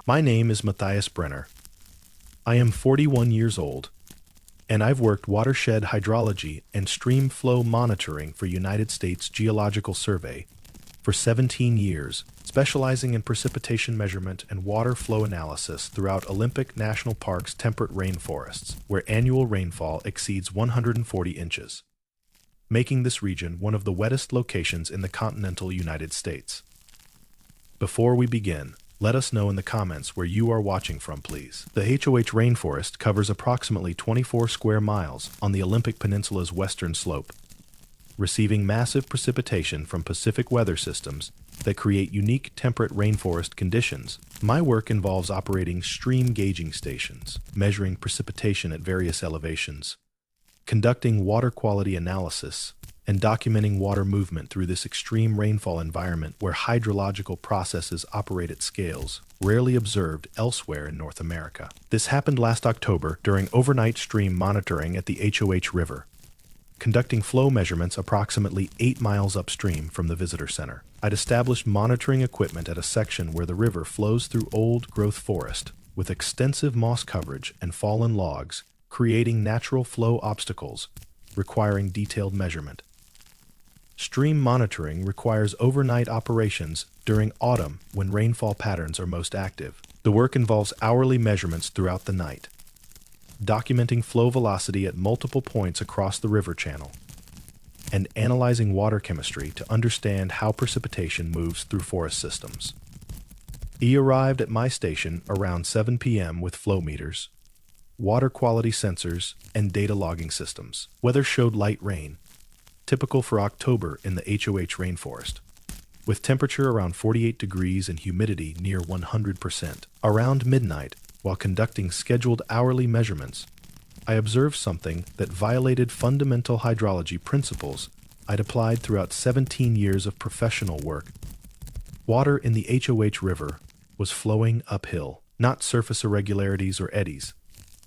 My name is Matthias Brenner. I am 41 years old, and I've worked watershed hydrology and stream flow monitoring for United States Geological Survey for 17 years, specializing in precipitation measurement and water flow analysis throughout Olympic National Park's temperate rainforests, where annual rainfall exceeds 140 inches, making this region one of the wettest locations in the continental United States. Before we begin, let us know in the comments where you are watching from, please. The Hoh Rainforest covers approximately 24 square miles on the Olympic Peninsula's western slope, receiving massive precipitation from Pacific weather systems that create unique temperate rainforest conditions. My work involves operating stream gauging stations, measuring precipitation at various elevations, conducting water quality analysis, and documenting water movement through this extreme rainfall environment where hydrological processes operate at scales rarely observed elsewhere in North America. This happened last October during overnight stream monitoring at the Hoh River, conducting flow measurements approximately 8 miles upstream from the visitor center. I'd established monitoring equipment at a section where the river flows through old-growth forest with extensive moss coverage and fallen logs, creating natural flow obstacles requiring detailed measurement. Stream monitoring requires overnight operations during autumn when rainfall patterns are most active. The work involves hourly measurements throughout the night, documenting flow velocity at multiple points across the river channel, and analyzing water chemistry to understand how precipitation moves through forest systems. He arrived at my station around 7 p.m. with flow meters, water quality sensors, and data logging systems. Weather showed light rain, typical for October in the Hoh Rainforest, with temperature around 48 degrees and humidity near 100%. Around midnight, while conducting scheduled hourly measurements, I observed something that violated fundamental hydrology principles I'd applied throughout 17 years of professional work. Water in the Hoh River was flowing uphill, not surface irregularities or eddies.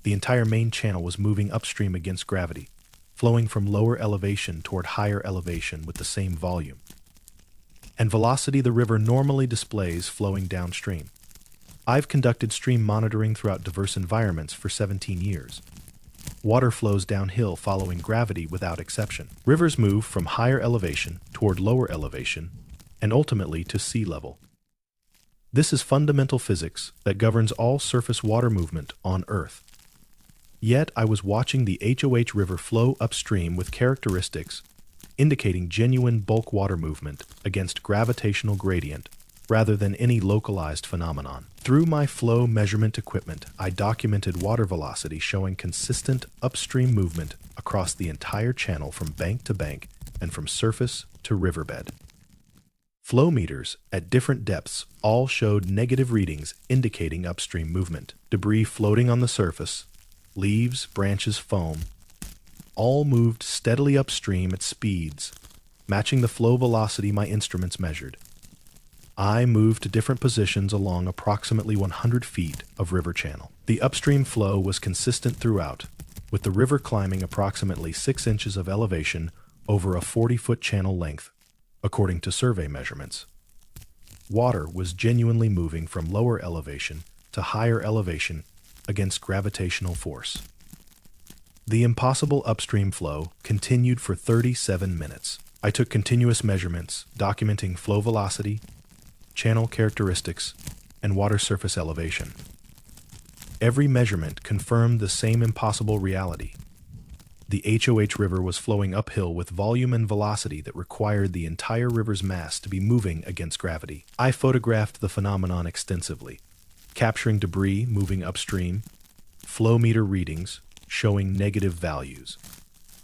The entire main channel was moving upstream against gravity, flowing from lower elevation toward higher elevation with the same volume and velocity the river normally displays flowing downstream. I've conducted stream monitoring throughout diverse environments for 17 years. Water flows downhill following gravity without exception. Rivers move from higher elevation toward lower elevation and ultimately to sea level. This is fundamental physics that governs all surface water movement on Earth. Yet I was watching the Hoh River flow upstream with characteristics indicating genuine bulk water movement against gravitational gradient rather than any localized phenomenon. Through my flow measurement equipment, I documented water velocity showing consistent upstream movement across the entire channel from bank to bank and from surface to riverbed. Flow meters at different depths all showed negative readings indicating upstream movement. Debris floating on the surface, leaves, branches, foam, all moved steadily upstream at speeds matching the flow velocity my instruments measured. I moved to different positions along approximately 100 feet of river channel. The upstream flow was consistent throughout, with the river climbing approximately 6 inches of elevation over a 40-foot channel length, according to survey measurements. Water was genuinely moving from lower elevation to higher elevation against gravitational force. The impossible upstream flow continued for 37 minutes. I took continuous measurements, documenting flow velocity, channel characteristics, and water surface elevation. Every measurement confirmed the same impossible reality. The Hoh River was flowing uphill with volume and velocity that required the entire river's mass to be moving against gravity. I photographed the phenomenon extensively, capturing debris moving upstream, flow meter readings showing negative values,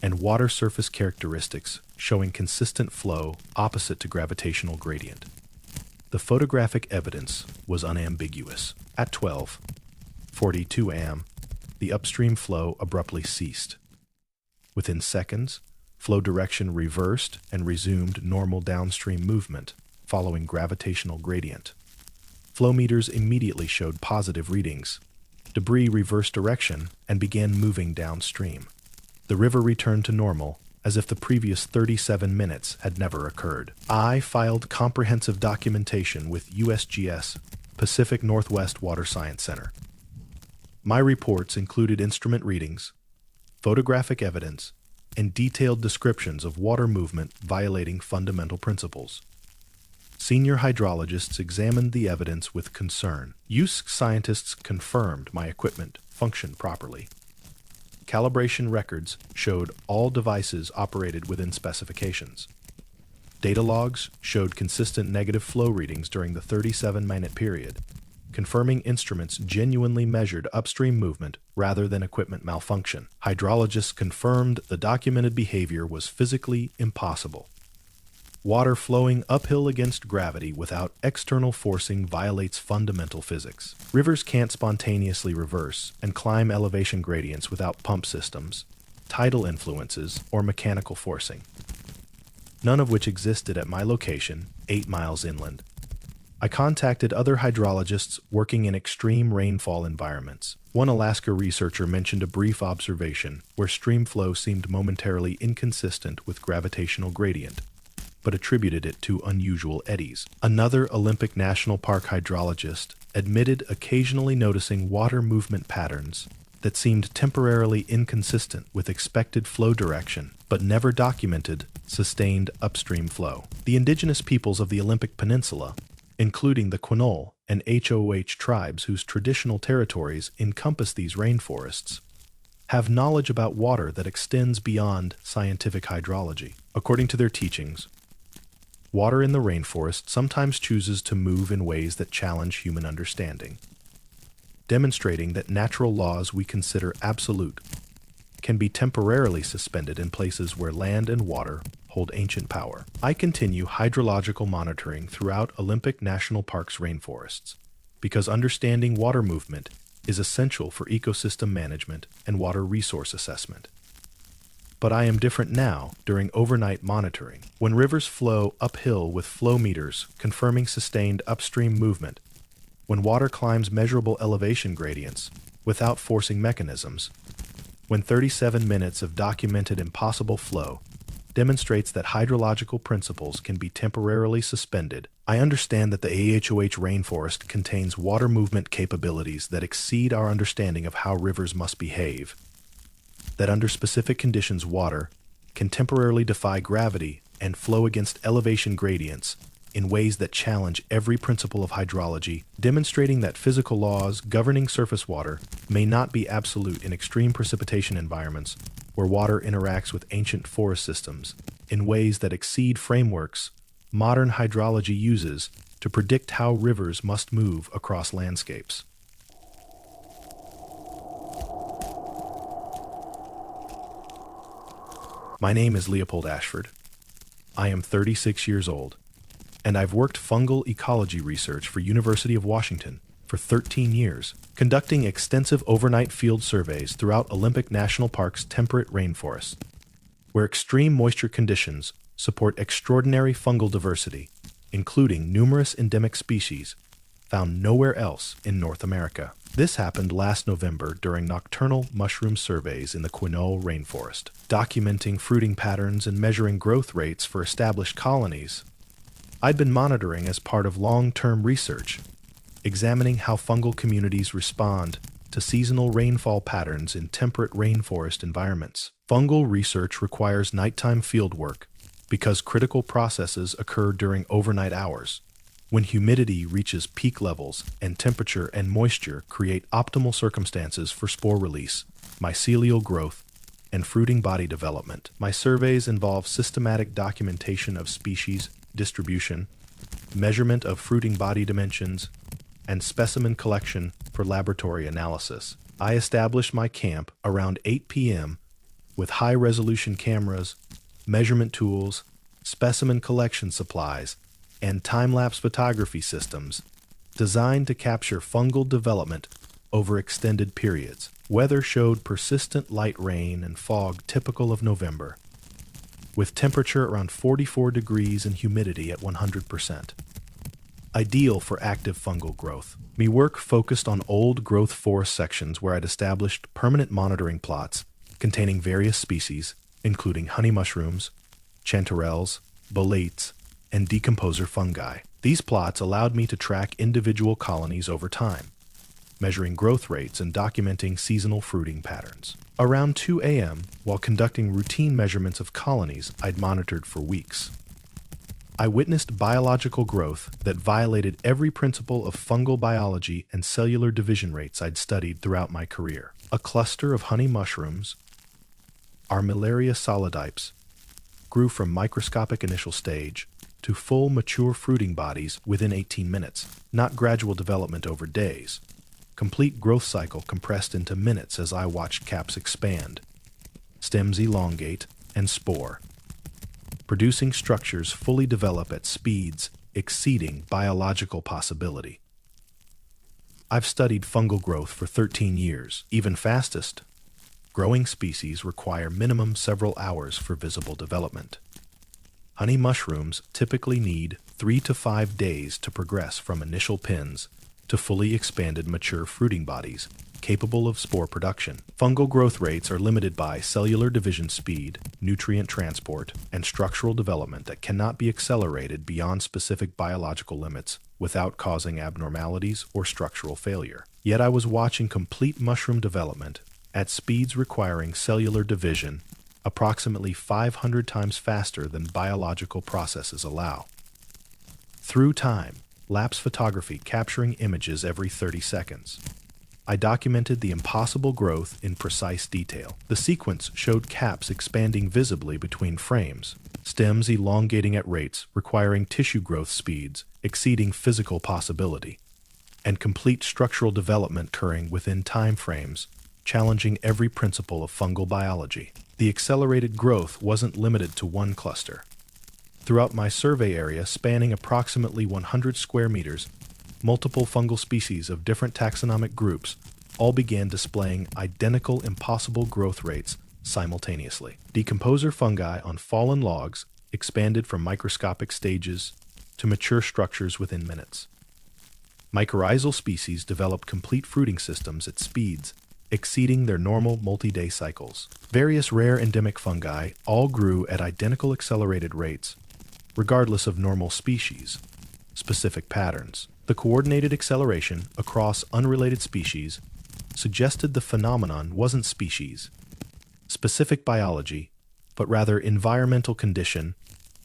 and water surface characteristics showing consistent flow opposite to gravitational gradient. The photographic evidence was unambiguous. At 12:42 am, the upstream flow abruptly ceased. Within seconds, flow direction reversed and resumed normal downstream movement following gravitational gradient. Flow meters immediately showed positive readings. Debris reversed direction and began moving downstream. The river returned to normal, as if the previous 37 minutes had never occurred. I filed comprehensive documentation with USGS Pacific Northwest Water Science Center. My reports included instrument readings, photographic evidence, and detailed descriptions of water movement violating fundamental principles. Senior hydrologists examined the evidence with concern. USC scientists confirmed my equipment functioned properly. Calibration records showed all devices operated within specifications. Data logs showed consistent negative flow readings during the 37-minute period, confirming instruments genuinely measured upstream movement rather than equipment malfunction. Hydrologists confirmed the documented behavior was physically impossible. Water flowing uphill against gravity without external forcing violates fundamental physics. Rivers can't spontaneously reverse and climb elevation gradients without pump systems, tidal influences, or mechanical forcing, none of which existed at my location, 8 miles inland. I contacted other hydrologists working in extreme rainfall environments. One Alaska researcher mentioned a brief observation where stream flow seemed momentarily inconsistent with gravitational gradient, but attributed it to unusual eddies. Another Olympic National Park hydrologist admitted occasionally noticing water movement patterns that seemed temporarily inconsistent with expected flow direction, but never documented sustained upstream flow. The indigenous peoples of the Olympic Peninsula, including the Quinault and Hoh tribes whose traditional territories encompass these rainforests, have knowledge about water that extends beyond scientific hydrology. According to their teachings, water in the rainforest sometimes chooses to move in ways that challenge human understanding, demonstrating that natural laws we consider absolute can be temporarily suspended in places where land and water hold ancient power. I continue hydrological monitoring throughout Olympic National Park's rainforests because understanding water movement is essential for ecosystem management and water resource assessment. But I am different now during overnight monitoring, when rivers flow uphill with flow meters confirming sustained upstream movement, when water climbs measurable elevation gradients without forcing mechanisms, when 37 minutes of documented impossible flow demonstrates that hydrological principles can be temporarily suspended. I understand that the AHOH rainforest contains water movement capabilities that exceed our understanding of how rivers must behave, that under specific conditions water can temporarily defy gravity and flow against elevation gradients in ways that challenge every principle of hydrology, demonstrating that physical laws governing surface water may not be absolute in extreme precipitation environments where water interacts with ancient forest systems in ways that exceed frameworks modern hydrology uses to predict how rivers must move across landscapes. My name is Leopold Ashford. I am 36 years old, and I've worked fungal ecology research for University of Washington for 13 years, conducting extensive overnight field surveys throughout Olympic National Park's temperate rainforest, where extreme moisture conditions support extraordinary fungal diversity, including numerous endemic species found nowhere else in North America. This happened last November during nocturnal mushroom surveys in the Quinault Rainforest, documenting fruiting patterns and measuring growth rates for established colonies. I'd been monitoring as part of long-term research, examining how fungal communities respond to seasonal rainfall patterns in temperate rainforest environments. Fungal research requires nighttime fieldwork because critical processes occur during overnight hours, when humidity reaches peak levels and temperature and moisture create optimal circumstances for spore release, mycelial growth, and fruiting body development. My surveys involve systematic documentation of species distribution, measurement of fruiting body dimensions, and specimen collection for laboratory analysis. I established my camp around 8 p.m. with high-resolution cameras, measurement tools, specimen collection supplies, and time-lapse photography systems designed to capture fungal development over extended periods. Weather showed persistent light rain and fog typical of November, with temperature around 44 degrees and humidity at 100%. Ideal for active fungal growth. My work focused on old growth forest sections where I'd established permanent monitoring plots containing various species, including honey mushrooms, chanterelles, violates, and decomposer fungi. These plots allowed me to track individual colonies over time, measuring growth rates and documenting seasonal fruiting patterns. Around 2 a.m., while conducting routine measurements of colonies I'd monitored for weeks, I witnessed biological growth that violated every principle of fungal biology and cellular division rates I'd studied throughout my career. A cluster of honey mushrooms, Armillaria solidipes, grew from microscopic initial stage to full mature fruiting bodies within 18 minutes, not gradual development over days. Complete growth cycle compressed into minutes as I watched caps expand, stems elongate, and spore, producing structures fully develop at speeds exceeding biological possibility. I've studied fungal growth for 13 years. Even fastest growing species require minimum several hours for visible development. Honey mushrooms typically need 3 to 5 days to progress from initial pins to fully expanded mature fruiting bodies capable of spore production. Fungal growth rates are limited by cellular division speed, nutrient transport, and structural development that cannot be accelerated beyond specific biological limits without causing abnormalities or structural failure. Yet I was watching complete mushroom development at speeds requiring cellular division approximately 500 times faster than biological processes allow. Through time, lapse photography capturing images every 30 seconds, I documented the impossible growth in precise detail. The sequence showed caps expanding visibly between frames, stems elongating at rates requiring tissue growth speeds exceeding physical possibility, and complete structural development occurring within time frames, challenging every principle of fungal biology. The accelerated growth wasn't limited to one cluster. Throughout my survey area spanning approximately 100 square meters, multiple fungal species of different taxonomic groups all began displaying identical impossible growth rates simultaneously. Decomposer fungi on fallen logs expanded from microscopic stages to mature structures within minutes. Mycorrhizal species developed complete fruiting systems at speeds exceeding their normal multi-day cycles. Various rare endemic fungi all grew at identical accelerated rates, regardless of normal species specific patterns. The coordinated acceleration across unrelated species suggested the phenomenon wasn't species-specific biology, but rather environmental condition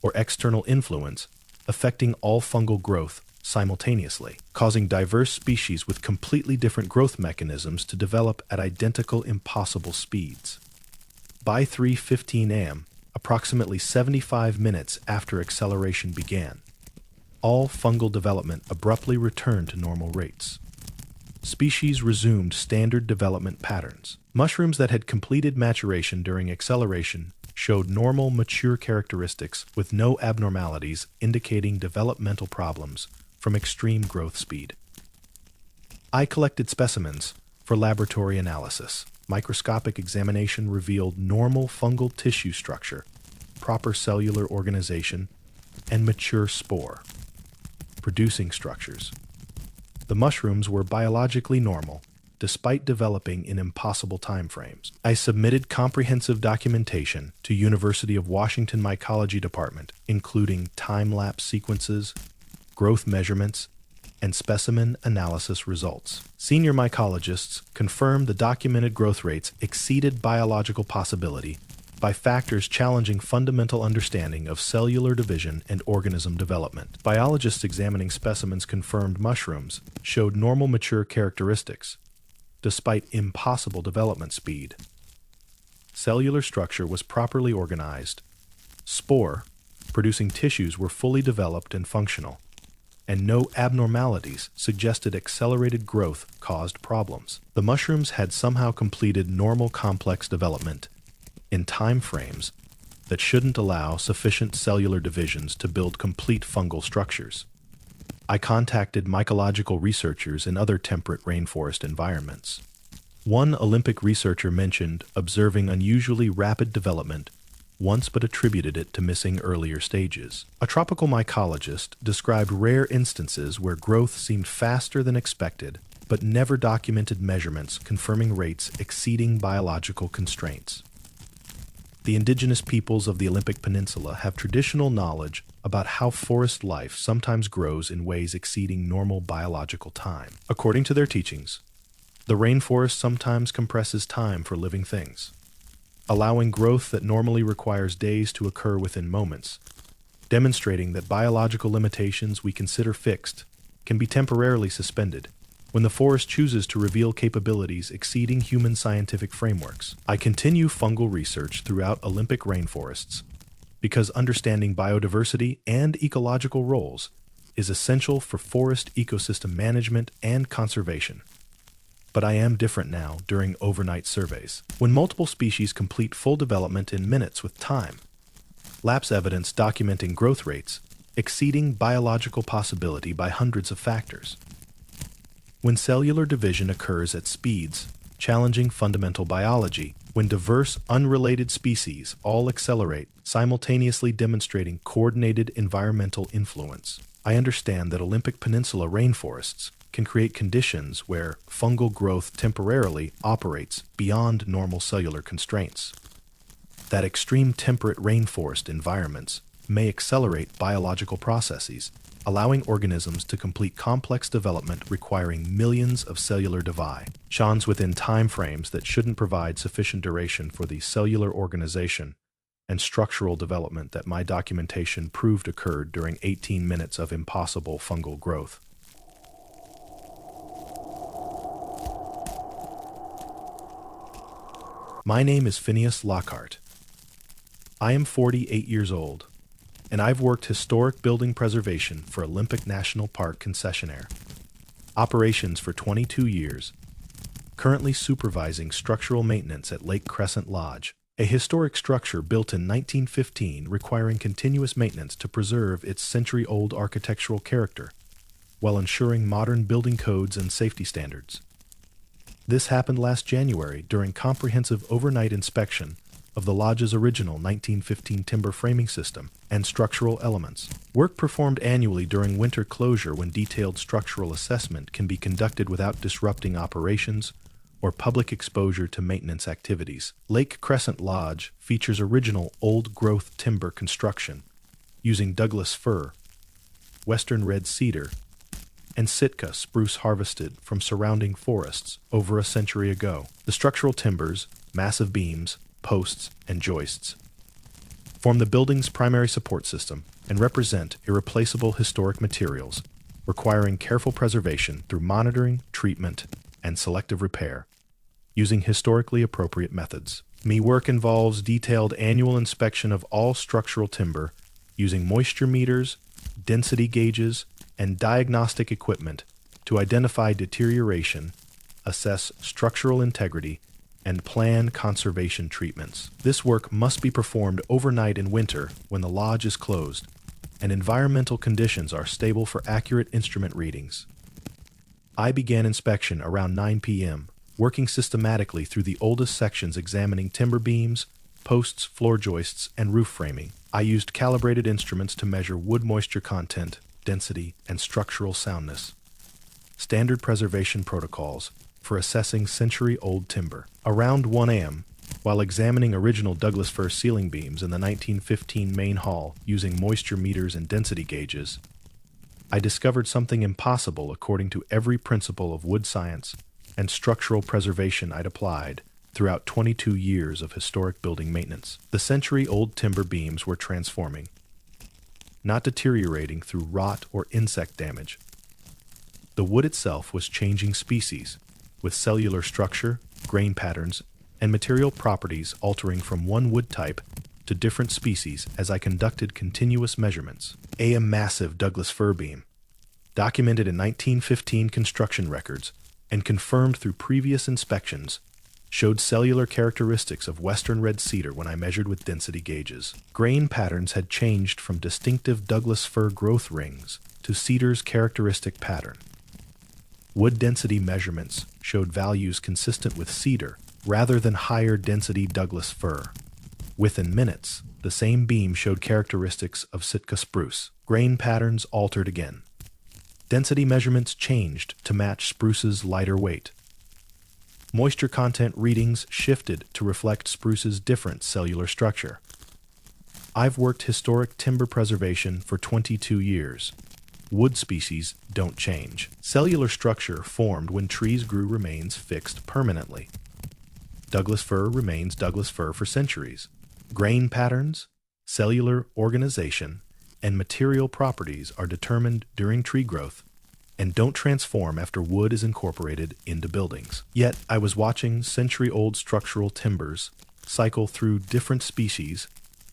or external influence affecting all fungal growth simultaneously, causing diverse species with completely different growth mechanisms to develop at identical impossible speeds. By 3:15 a.m., approximately 75 minutes after acceleration began, all fungal development abruptly returned to normal rates. Species resumed standard development patterns. Mushrooms that had completed maturation during acceleration showed normal, mature characteristics with no abnormalities indicating developmental problems from extreme growth speed. I collected specimens for laboratory analysis. Microscopic examination revealed normal fungal tissue structure, proper cellular organization, and mature spore producing structures. The mushrooms were biologically normal, despite developing in impossible timeframes. I submitted comprehensive documentation to University of Washington Mycology Department, including time-lapse sequences, growth measurements, and specimen analysis results. Senior mycologists confirmed the documented growth rates exceeded biological possibility by factors challenging fundamental understanding of cellular division and organism development. Biologists examining specimens confirmed mushrooms showed normal mature characteristics, despite impossible development speed. Cellular structure was properly organized. Spore, producing tissues were fully developed and functional, and no abnormalities suggested accelerated growth caused problems. The mushrooms had somehow completed normal complex development in time frames that shouldn't allow sufficient cellular divisions to build complete fungal structures. I contacted mycological researchers in other temperate rainforest environments. One Olympic researcher mentioned observing unusually rapid development once but attributed it to missing earlier stages. A tropical mycologist described rare instances where growth seemed faster than expected but never documented measurements confirming rates exceeding biological constraints. The indigenous peoples of the Olympic Peninsula have traditional knowledge about how forest life sometimes grows in ways exceeding normal biological time. According to their teachings, the rainforest sometimes compresses time for living things, allowing growth that normally requires days to occur within moments, demonstrating that biological limitations we consider fixed can be temporarily suspended when the forest chooses to reveal capabilities exceeding human scientific frameworks. I continue fungal research throughout Olympic rainforests because understanding biodiversity and ecological roles is essential for forest ecosystem management and conservation. But I am different now during overnight surveys, when multiple species complete full development in minutes with time. Lapse evidence documenting growth rates exceeding biological possibility by hundreds of factors. When cellular division occurs at speeds challenging fundamental biology, when diverse, unrelated species all accelerate, simultaneously demonstrating coordinated environmental influence, I understand that Olympic Peninsula rainforests can create conditions where fungal growth temporarily operates beyond normal cellular constraints. That extreme temperate rainforest environments may accelerate biological processes, allowing organisms to complete complex development requiring millions of cellular divisions within time frames that shouldn't provide sufficient duration for the cellular organization and structural development that my documentation proved occurred during 18 minutes of impossible fungal growth. My name is Phineas Lockhart. I am 48 years old, and I've worked historic building preservation for Olympic National Park concessionaire operations for 22 years, currently supervising structural maintenance at Lake Crescent Lodge, a historic structure built in 1915 requiring continuous maintenance to preserve its century-old architectural character while ensuring modern building codes and safety standards. This happened last January during comprehensive overnight inspection of the lodge's original 1915 timber framing system and structural elements. Work performed annually during winter closure when detailed structural assessment can be conducted without disrupting operations or public exposure to maintenance activities. Lake Crescent Lodge features original old-growth timber construction using Douglas fir, western red cedar, and Sitka spruce harvested from surrounding forests over a century ago. The structural timbers, massive beams, posts, and joists form the building's primary support system and represent irreplaceable historic materials requiring careful preservation through monitoring, treatment, and selective repair using historically appropriate methods. My work involves detailed annual inspection of all structural timber using moisture meters, density gauges, and diagnostic equipment to identify deterioration, assess structural integrity, and plan conservation treatments. This work must be performed overnight in winter when the lodge is closed and environmental conditions are stable for accurate instrument readings. I began inspection around 9 p.m., working systematically through the oldest sections examining timber beams, posts, floor joists, and roof framing. I used calibrated instruments to measure wood moisture content, density, and structural soundness. Standard preservation protocols for assessing century-old timber. Around 1 a.m., while examining original Douglas fir ceiling beams in the 1915 main hall using moisture meters and density gauges, I discovered something impossible according to every principle of wood science and structural preservation I'd applied throughout 22 years of historic building maintenance. The century-old timber beams were transforming, not deteriorating through rot or insect damage. The wood itself was changing species, with cellular structure, grain patterns, and material properties altering from one wood type to different species as I conducted continuous measurements. A massive Douglas fir beam, documented in 1915 construction records and confirmed through previous inspections, showed cellular characteristics of western red cedar when I measured with density gauges. Grain patterns had changed from distinctive Douglas fir growth rings to cedar's characteristic pattern. Wood density measurements showed values consistent with cedar rather than higher density Douglas fir. Within minutes, the same beam showed characteristics of Sitka spruce. Grain patterns altered again. Density measurements changed to match spruce's lighter weight. Moisture content readings shifted to reflect spruce's different cellular structure. I've worked historic timber preservation for 22 years. Wood species don't change. Cellular structure formed when trees grew remains fixed permanently. Douglas fir remains Douglas fir for centuries. Grain patterns, cellular organization, and material properties are determined during tree growth and don't transform after wood is incorporated into buildings. Yet, I was watching century-old structural timbers cycle through different species,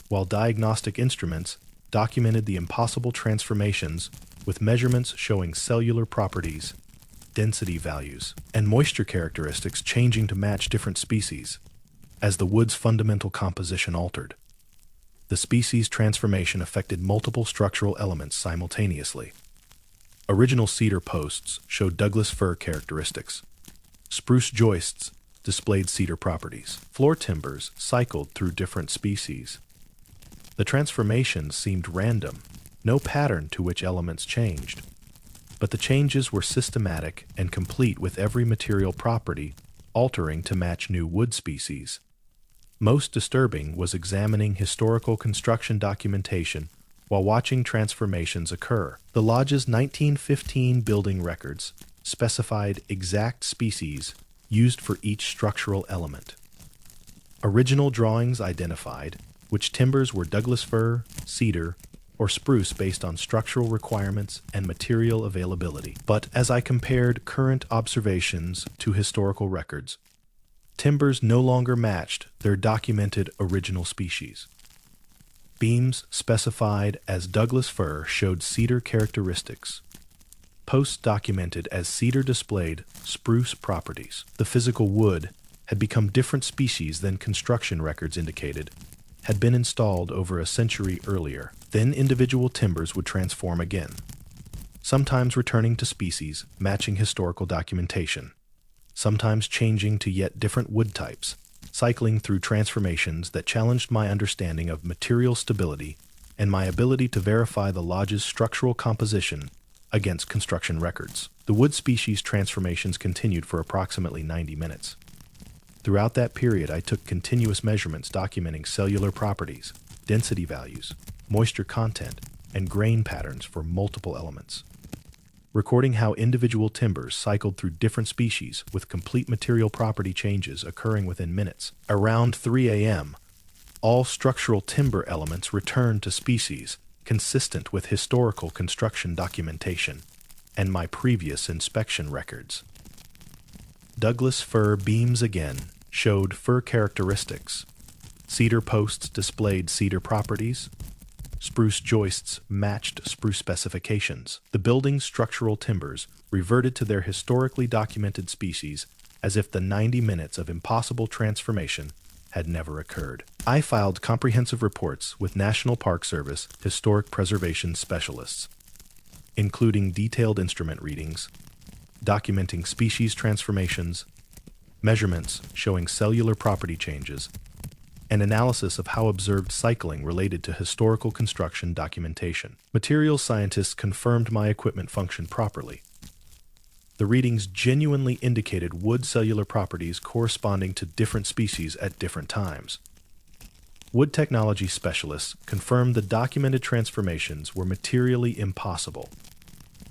while diagnostic instruments documented the impossible transformations with measurements showing cellular properties, density values, and moisture characteristics changing to match different species, as the wood's fundamental composition altered. The species transformation affected multiple structural elements simultaneously. Original cedar posts showed Douglas fir characteristics. Spruce joists displayed cedar properties. Floor timbers cycled through different species. The transformations seemed random, no pattern to which elements changed. But the changes were systematic and complete, with every material property altering to match new wood species. Most disturbing was examining historical construction documentation while watching transformations occur. The lodge's 1915 building records specified exact species used for each structural element. Original drawings identified which timbers were Douglas fir, cedar, or spruce based on structural requirements and material availability. But as I compared current observations to historical records, timbers no longer matched their documented original species. Beams specified as Douglas fir showed cedar characteristics. Posts documented as cedar displayed spruce properties. The physical wood had become different species than construction records indicated, had been installed over a century earlier. Then individual timbers would transform again, sometimes returning to species matching historical documentation, sometimes changing to yet different wood types, cycling through transformations that challenged my understanding of material stability and my ability to verify the lodge's structural composition against construction records. The wood species transformations continued for approximately 90 minutes. Throughout that period, I took continuous measurements documenting cellular properties, density values, moisture content, and grain patterns for multiple elements, recording how individual timbers cycled through different species with complete material property changes occurring within minutes. Around 3 a.m., all structural timber elements returned to species consistent with historical construction documentation and my previous inspection records. Douglas fir beams again showed fir characteristics. Cedar posts displayed cedar properties. Spruce joists matched spruce specifications. The building's structural timbers reverted to their historically documented species as if the 90 minutes of impossible transformation had never occurred. I filed comprehensive reports with National Park Service historic preservation specialists, including detailed instrument readings, documenting species transformations, measurements showing cellular property changes, and analysis of how observed cycling related to historical construction documentation. Materials scientists confirmed my equipment functioned properly. The readings genuinely indicated wood cellular properties corresponding to different species at different times. Wood technology specialists confirmed the documented transformations were materially impossible.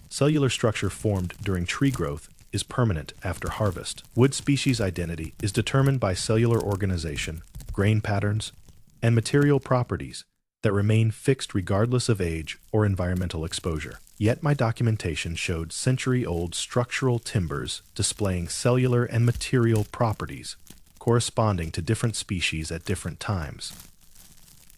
Cellular structure formed during tree growth is permanent after harvest. Wood species identity is determined by cellular organization, grain patterns, and material properties that remain fixed regardless of age or environmental exposure. Yet my documentation showed century-old structural timbers displaying cellular and material properties corresponding to different species at different times,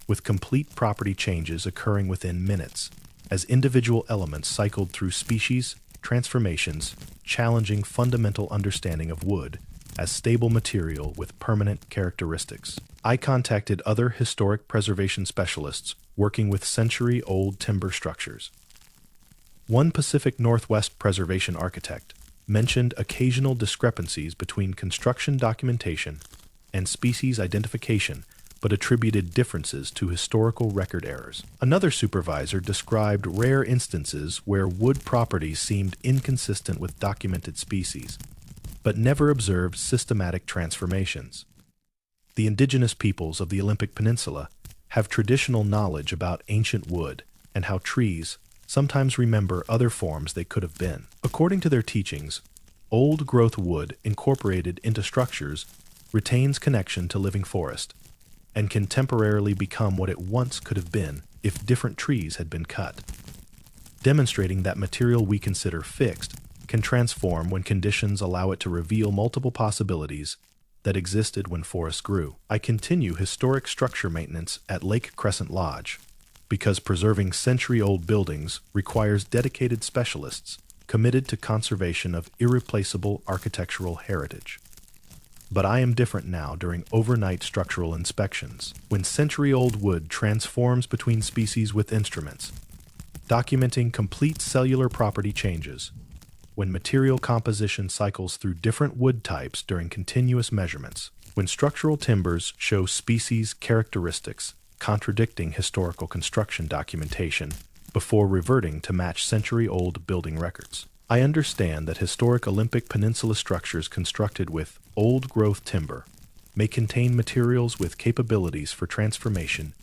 with complete property changes occurring within minutes as individual elements cycled through species transformations, challenging fundamental understanding of wood as stable material with permanent characteristics. I contacted other historic preservation specialists working with century-old timber structures. One Pacific Northwest preservation architect mentioned occasional discrepancies between construction documentation and species identification, but attributed differences to historical record errors. Another supervisor described rare instances where wood properties seemed inconsistent with documented species, but never observed systematic transformations. The indigenous peoples of the Olympic Peninsula have traditional knowledge about ancient wood and how trees sometimes remember other forms they could have been. According to their teachings, old-growth wood incorporated into structures retains connection to living forest and can temporarily become what it once could have been if different trees had been cut, demonstrating that material we consider fixed can transform when conditions allow it to reveal multiple possibilities that existed when forests grew. I continue historic structure maintenance at Lake Crescent Lodge because preserving century-old buildings requires dedicated specialists committed to conservation of irreplaceable architectural heritage. But I am different now during overnight structural inspections, when century-old wood transforms between species with instruments, documenting complete cellular property changes, when material composition cycles through different wood types during continuous measurements, when structural timbers show species characteristics contradicting historical construction documentation before reverting to match century-old building records. I understand that historic Olympic Peninsula structures constructed with old-growth timber may contain materials with capabilities for transformation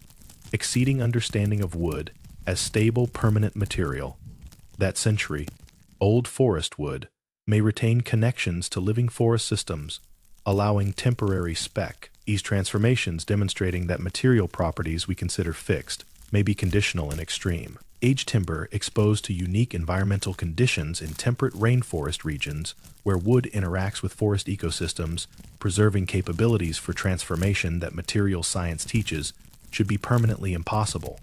exceeding understanding of wood as stable permanent material. That century-old forest wood may retain connections to living forest systems, allowing temporary these transformations demonstrating that material properties we consider fixed may be conditional and extreme. Aged timber exposed to unique environmental conditions in temperate rainforest regions where wood interacts with forest ecosystems, preserving capabilities for transformation that material science teaches should be permanently impossible.